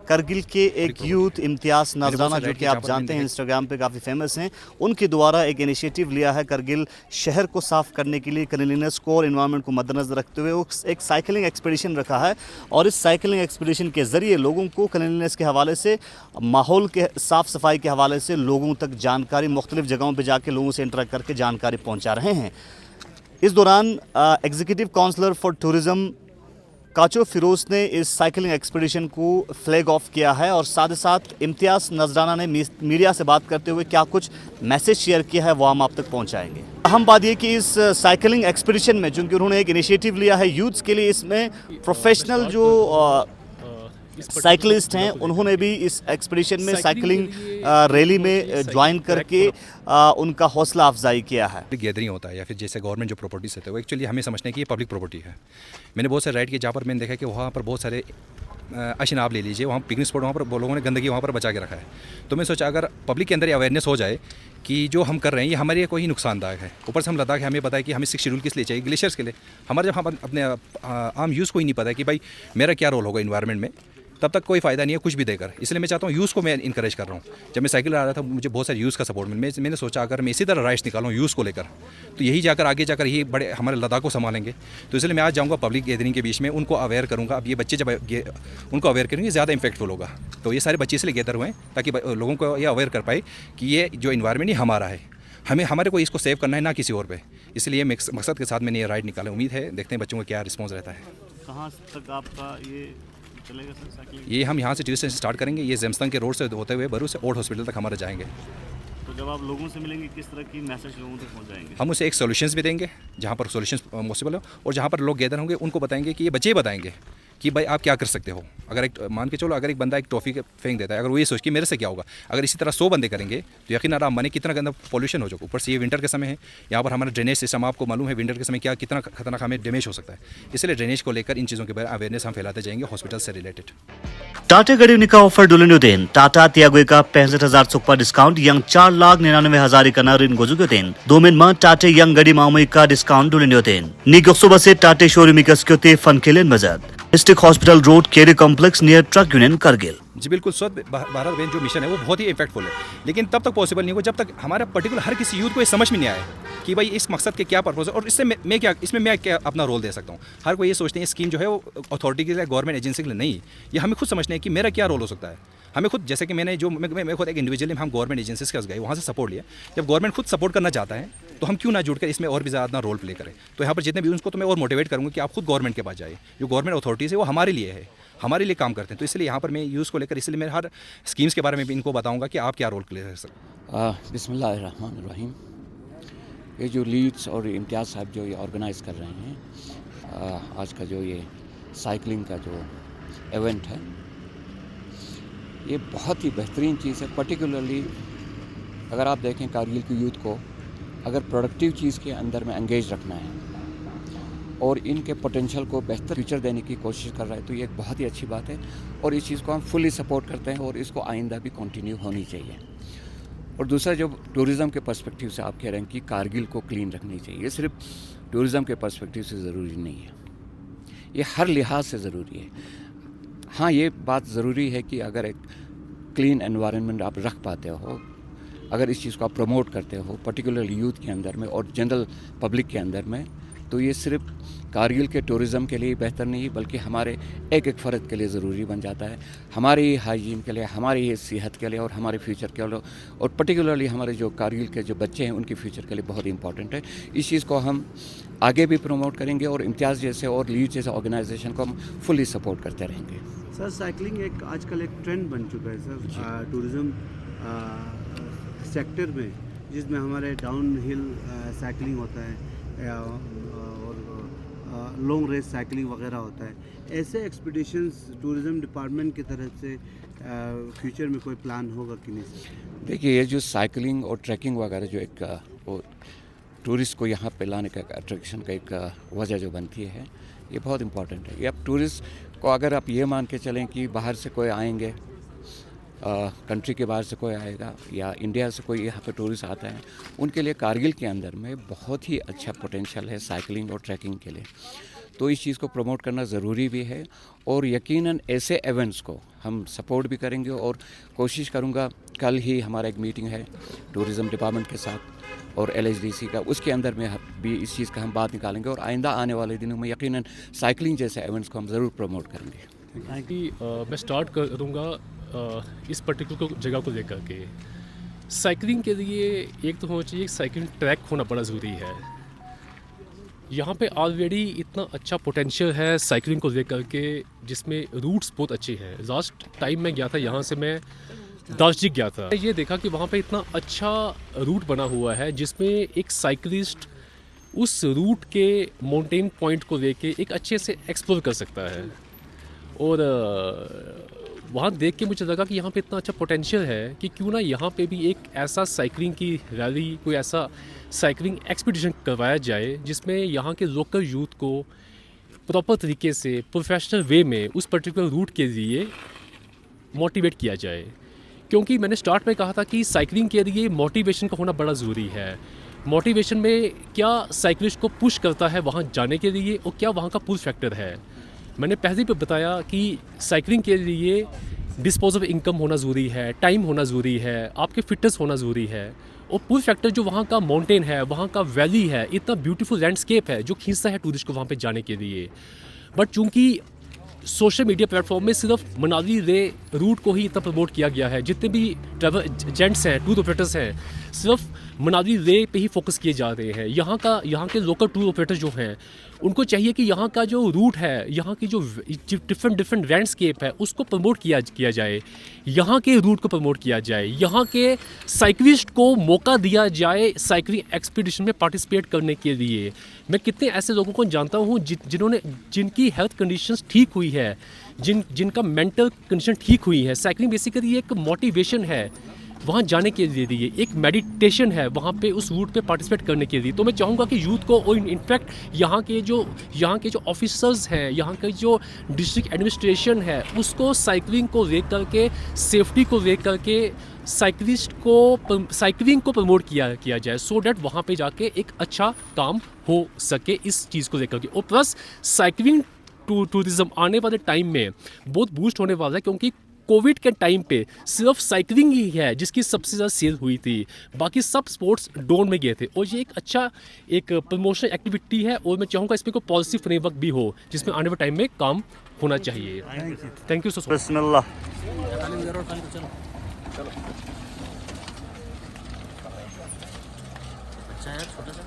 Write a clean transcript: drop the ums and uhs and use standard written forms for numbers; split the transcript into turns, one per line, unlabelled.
करगिल के एक यूथ इम्तियाज नजराना, जो कि आप जानते हैं इंस्टाग्राम पे काफ़ी फेमस हैं, उनके द्वारा एक इनिशिएटिव लिया है करगिल शहर को साफ़ करने के लिए, क्लीनलीनेस को और इन्वायरमेंट को मद्देनजर रखते हुए एक साइकिलिंग एक्सपीडिशन रखा है। और इस साइकिलिंग एक्सपीडिशन के ज़रिए लोगों को क्लीनलीनेस के हवाले से, माहौल के साफ़ सफाई के हवाले से लोगों तक जानकारी, मुख्तलिफ जगहों पर जाके लोगों से इंटरेक्ट करके जानकारी पहुँचा रहे हैं। इस दौरान एग्जीक्यूटिव काउंसलर फॉर टूरिज़्म काचो फिरोज ने इस साइकिलिंग एक्सपीडिशन को फ्लैग ऑफ किया है और साथ ही साथ इम्तियाज नजराना ने मीडिया से बात करते हुए क्या कुछ मैसेज शेयर किया है वो हम आप तक पहुंचाएंगे। अहम बात यह कि इस साइकिलिंग एक्सपीडिशन में, चूंकि उन्होंने एक इनिशिएटिव लिया है यूथ्स के लिए, इसमें प्रोफेशनल जो साइकिलिस्ट हैं उन्होंने भी इस एक्सपीडिशन में साइकिलिंग रैली में ज्वाइन करके उनका हौसला अफजाई किया है।
गैदरिंग होता है या फिर जैसे गवर्नमेंट जो प्रॉपर्टीज होते हैं वो एक्चुअली हमें समझते हैं कि ये पब्लिक प्रॉपर्टी है। मैंने बहुत सारे राइड किए जहाँ पर मैंने देखा कि वहाँ पर बहुत सारे अशनाब ले लीजिए, वहाँ पिकनिक स्पॉट, वहाँ पर लोगों ने गंदगी वहाँ पर बचा के रखा है। तो मैं सोचा अगर पब्लिक के अंदर अवेयरनेस हो जाए कि जो हम कर रहे हैं ये हमारे लिए कोई नुकसानदायक है। ऊपर से हम लद्दाख है, हमें पता है कि हमें 6 शेड्यूल किस लिए चाहिए, ग्लेशियर्स के लिए। हमारे जब हम अपने आम यूज़ को ही नहीं पता है कि भाई मेरा क्या रोल होगा इन्वायरमेंट में, तब तक कोई फ़ायदा नहीं है कुछ भी देकर। इसलिए मैं चाहता हूँ यूज़ को मैं इनकरेज कर रहा हूँ। जब मैं साइकिल आ रहा था मुझे बहुत सारे यूज़ का सपोर्ट मिला। मैंने सोचा अगर मैं इसी तरह राइड्स निकालूँ यूज़ को लेकर तो यही जाकर आगे जाकर ये बड़े हमारे लद्दाख को संभालेंगे। तो इसलिए मैं आज जाऊँगा पब्लिक गैदरिंग के बीच में, उनको अवेयर करूँगा। अब ये बच्चे जब उनको अवेयर करेंगे ज़्यादा इंपैक्टफुल होगा। तो ये सारे बच्चे इसलिए गैदर हुए हैं ताकि लोगों को ये अवेयर कर पाए कि ये जो इन्वायरमेंट ही हमारा है, हमारे को इसको सेव करना है, ना किसी और पे। इसलिए मकसद के साथ मैंने ये राइड निकाला। उम्मीद है देखते हैं बच्चों का क्या रिस्पॉन्स रहता है।
कहाँ तक आपका ये चलेगा सर साइकिलिंग?
ये हम यहाँ से ट्यूसडे से स्टार्ट करेंगे, ये जेमस्तंग के रोड से होते हुए बरू से ओल्ड हॉस्पिटल तक हमारे जाएंगे।
तो जब आप लोगों से मिलेंगे किस तरह की मैसेज लोगों तक पहुँचाएंगे?
हम उसे एक सॉल्यूशंस भी देंगे जहाँ पर सॉल्यूशंस पॉसिबल हो, और जहाँ पर लोग गैदर होंगे उनको बताएंगे कि ये बच्चे ही बताएंगे कि भाई आप क्या कर सकते हो। अगर एक मान के चलो अगर एक बंदा एक टॉफ़ी फेंक देता है, अगर वो ये सोच कि मेरे से क्या होगा, अगर इसी तरह 100 बंदे करेंगे तो यकीनन आप माने कितना गंदा पॉल्यूशन हो जाएगा। ऊपर से ये विंटर के समय है, यहाँ पर हमारा ड्रेनेज सिस्टम आपको मालूम है विंटर के समय क्या कितना खतरनाक हमें डैमेज हो सकता है। इसलिए ड्रेनेज को लेकर इन चीज़ों के बारे में अवेयरनेस हम फैलाते जाएंगे हॉस्पिटल से रिलेटेड।
टाटा गरीबनिका ऑफर डुलेन्युदेन टाटा तियागोका 65,000 सुपर डिस्काउंट यंग 4,99,000 का ऋण गोजुगोदेन दोमेन मा टाटे यंग गड़ी मामुई का डिस्काउंट डुलेन्युदेन निगोसुबा से टाटे शोरूम कसक्योते फनकेलेन मजद डिस्ट्रिक्ट हॉस्पिटल रोड केरी complex near truck union Kargil.
जी बिल्कुल, स्वच्छ भारत अभियान जो मिशन है वो बहुत ही इम्पैक्टफुल है, लेकिन तब तक पॉसिबल नहीं होगा जब तक हमारा पर्टिकुलर हर किसी यूथ को ये समझ में नहीं आए कि भाई इस मकसद के क्या पर्पज़ है और इससे मैं क्या अपना रोल दे सकता हूँ। हर कोई ये सोचते हैं स्कीम जो है वो अथॉरिटी के लिए, गवर्नमेंट एजेंसी के लिए नहीं, ये हमें खुद समझना है कि मेरा क्या रोल हो सकता है। हमें खुद, जैसे कि मैं खुद एक इंडिविजुअली हम गवर्नमेंट एजेंसीज के पास गए, वहाँ से सपोर्ट लिया। जब गवर्नमेंट खुद सपोर्ट करना चाहता है तो हम क्यों ना जुड़कर इसमें और भी ज़्यादा रोल प्ले करें। तो यहाँ पर जितने भी उनको तो मैं और मोटिवेट करूँगा कि आप खुद गवर्नमेंट के पास जाइए। जो गवर्नमेंट अथॉरिटीज़ है वो हमारे लिए है, हमारे लिए काम करते हैं। तो इसलिए यहाँ पर मैं यूज़ को लेकर, इसलिए मैं हर स्कीम्स के बारे में भी इनको बताऊँगा कि आप क्या रोल प्ले कर सकते।
बिस्मिल्लाहिर्रहमानिर्रहीम। ये जो लीड्स और इम्तियाज़ साहब जो ये ऑर्गेनाइज़ कर रहे हैं, आज का जो ये साइकिलिंग का जो इवेंट है, ये बहुत ही बेहतरीन चीज़ है। पर्टिकुलरली अगर आप देखें कारगिल की यूथ को अगर प्रोडक्टिव चीज़ के अंदर में एंगेज रखना है और इनके पोटेंशियल को बेहतर फ्यूचर देने की कोशिश कर रहा है, तो ये एक बहुत ही अच्छी बात है और इस चीज़ को हम फुली सपोर्ट करते हैं और इसको आइंदा भी कंटिन्यू होनी चाहिए। और दूसरा, जो टूरिज़म के पर्सपेक्टिव से आप कह रहे हैं कि कारगिल को क्लीन रखनी चाहिए, ये सिर्फ टूरिज़म के पर्सपेक्टिव से ज़रूरी नहीं है, ये हर लिहाज से ज़रूरी है। हाँ, ये बात ज़रूरी है कि अगर एक क्लीन एनवायरनमेंट आप रख पाते हो, अगर इस चीज़ को आप प्रमोट करते हो पर्टिकुलरली यूथ के अंदर में और जनरल पब्लिक के अंदर में, तो ये सिर्फ कारगिल के टूरिज़म के लिए बेहतर नहीं बल्कि हमारे एक एक फ़र्द के लिए ज़रूरी बन जाता है, हमारी हाइजीन के लिए, हमारी सेहत के लिए और हमारे फ्यूचर के लिए, और पर्टिकुलरली हमारे जो कारगिल के जो बच्चे हैं उनके फ्यूचर के लिए बहुत इंपॉर्टेंट है। इस चीज़ को हम आगे भी प्रमोट करेंगे और इम्तियाज़ जैसे और लीड जैसे ऑर्गेनाइजेशन को हम फुली सपोर्ट करते रहेंगे।
सर, साइकिलिंग एक आजकल एक ट्रेंड बन चुका है सर टूरिज़म सेक्टर में, जिसमें हमारे डाउन हिल साइकिलिंग होता है और लॉन्ग रेस साइकिलिंग वगैरह होता है। ऐसे एक्सपीडिशंस टूरिज़म डिपार्टमेंट की तरफ से फ्यूचर में कोई प्लान होगा कि नहीं सर?
देखिए, ये जो साइकिलिंग और ट्रैकिंग वगैरह जो एक वो टूरिस्ट को यहाँ पे लाने का अट्रैक्शन का एक वजह जो बनती है, ये बहुत इम्पॉर्टेंट है। ये अब टूरिस्ट को अगर आप ये मान के चलें कि बाहर से कोई आएंगे, कंट्री के बाहर से कोई आएगा या इंडिया से कोई यहाँ पे टूरिस्ट आता है, उनके लिए कारगिल के अंदर में बहुत ही अच्छा पोटेंशियल है साइकिलिंग और ट्रैकिंग के लिए। तो इस चीज़ को प्रमोट करना ज़रूरी भी है और यकीनन ऐसे इवेंट्स को हम सपोर्ट भी करेंगे और कोशिश करूँगा। कल ही हमारा एक मीटिंग है टूरिज़म डिपार्टमेंट के साथ और LHDC का, उसके अंदर में भी इस चीज़ का हम बात निकालेंगे और आइंदा आने वाले दिनों में यकीनन साइकिलिंग जैसे इवेंट्स को हम ज़रूर प्रमोट करेंगे।
कि मैं स्टार्ट करूँगा इस पर्टिकुलर जगह को लेकर के। साइकिलिंग के लिए एक तो होना चाहिए, साइकिलिंग ट्रैक होना बड़ा ज़रूरी है। यहाँ पे ऑलरेडी इतना अच्छा पोटेंशियल है साइकिलिंग को लेकर के, जिसमें रूट्स बहुत अच्छे हैं। लास्ट टाइम मैं गया था, यहाँ से मैं दार्जिलिंग गया था, ये देखा कि वहाँ पे इतना अच्छा रूट बना हुआ है जिसमें एक साइकिलिस्ट उस रूट के माउंटेन पॉइंट को लेके एक अच्छे से एक्सप्लोर कर सकता है। और वहाँ देख के मुझे लगा कि यहाँ पे इतना अच्छा पोटेंशियल है कि क्यों ना यहाँ पे भी एक ऐसा साइकिलिंग की रैली, कोई ऐसा साइकिलिंग एक्सपीडिशन करवाया जाए जिसमें यहाँ के लोकल यूथ को प्रॉपर तरीके से प्रोफेशनल वे में उस पर्टिकुलर रूट के लिए मोटिवेट किया जाए। क्योंकि मैंने स्टार्ट में कहा था कि साइकिलिंग के लिए मोटिवेशन का होना बड़ा ज़रूरी है। मोटिवेशन में क्या साइकिलिस्ट को पुश करता है वहाँ जाने के लिए और क्या वहाँ का पुल फैक्टर है। मैंने पहले भी बताया कि साइकिलिंग के लिए डिस्पोजेबल इनकम होना ज़रूरी है, टाइम होना ज़रूरी है, आपके फिटनेस होना ज़रूरी है और पुल फैक्टर जो वहाँ का माउंटेन है, वहाँ का वैली है, इतना ब्यूटीफुल लैंडस्केप है जो खींचता है टूरिस्ट को वहाँ पे जाने के लिए। बट चूँकि सोशल मीडिया प्लेटफॉर्म में सिर्फ मनाली ले रूट को ही इतना प्रमोट किया गया है, जितने भी ट्रैवल एजेंट्स हैं, टूर ऑपरेटर्स हैं, सिर्फ मनाली ले पे ही फोकस किए जा रहे हैं। यहाँ के लोकल टूर ऑपरेटर जो हैं उनको चाहिए कि यहाँ का जो रूट है, यहाँ की जो डिफरेंट लैंडस्केप है उसको प्रमोट किया जाए, यहाँ के रूट को प्रमोट किया जाए, यहाँ के साइकिलिस्ट को मौका दिया जाए साइकिलिंग एक्सपीडिशन में पार्टिसिपेट करने के लिए। मैं कितने ऐसे लोगों को जानता हूँ जिनकी हेल्थ कंडीशंस ठीक हुई है, जिनका मेंटल कंडीशन ठीक हुई है। साइकिलिंग बेसिकली एक मोटिवेशन है वहाँ जाने के लिए, एक मेडिटेशन है वहाँ पे उस रूट पे पार्टिसिपेट करने के लिए। तो मैं चाहूँगा कि यूथ को और इनफैक्ट यहाँ के जो ऑफिसर्स हैं, यहाँ के जो डिस्ट्रिक्ट एडमिनिस्ट्रेशन है, उसको साइकिलिंग को लेकर के, सेफ्टी को लेकर के साइकिलिंग को प्रमोट किया जाए, सो डैट वहाँ पे जाके एक अच्छा काम हो सके इस चीज़ को लेकर के। और प्लस साइकिलिंग टूरिज़्म आने वाले टाइम में बहुत बूस्ट होने वाला है, क्योंकि कोविड के टाइम पे सिर्फ साइकिलिंग ही है जिसकी सबसे ज़्यादा सेल हुई थी, बाकी सब स्पोर्ट्स डाउन में गए थे। और ये एक अच्छा एक प्रमोशनल एक्टिविटी है और मैं चाहूँगा इसमें कोई पॉलिसी फ्रेमवर्क भी हो जिसमें आने वाले टाइम में काम होना चाहिए। Thank you so much.
बिस्मिल्लाह।
अच्छा यार, छोटा सा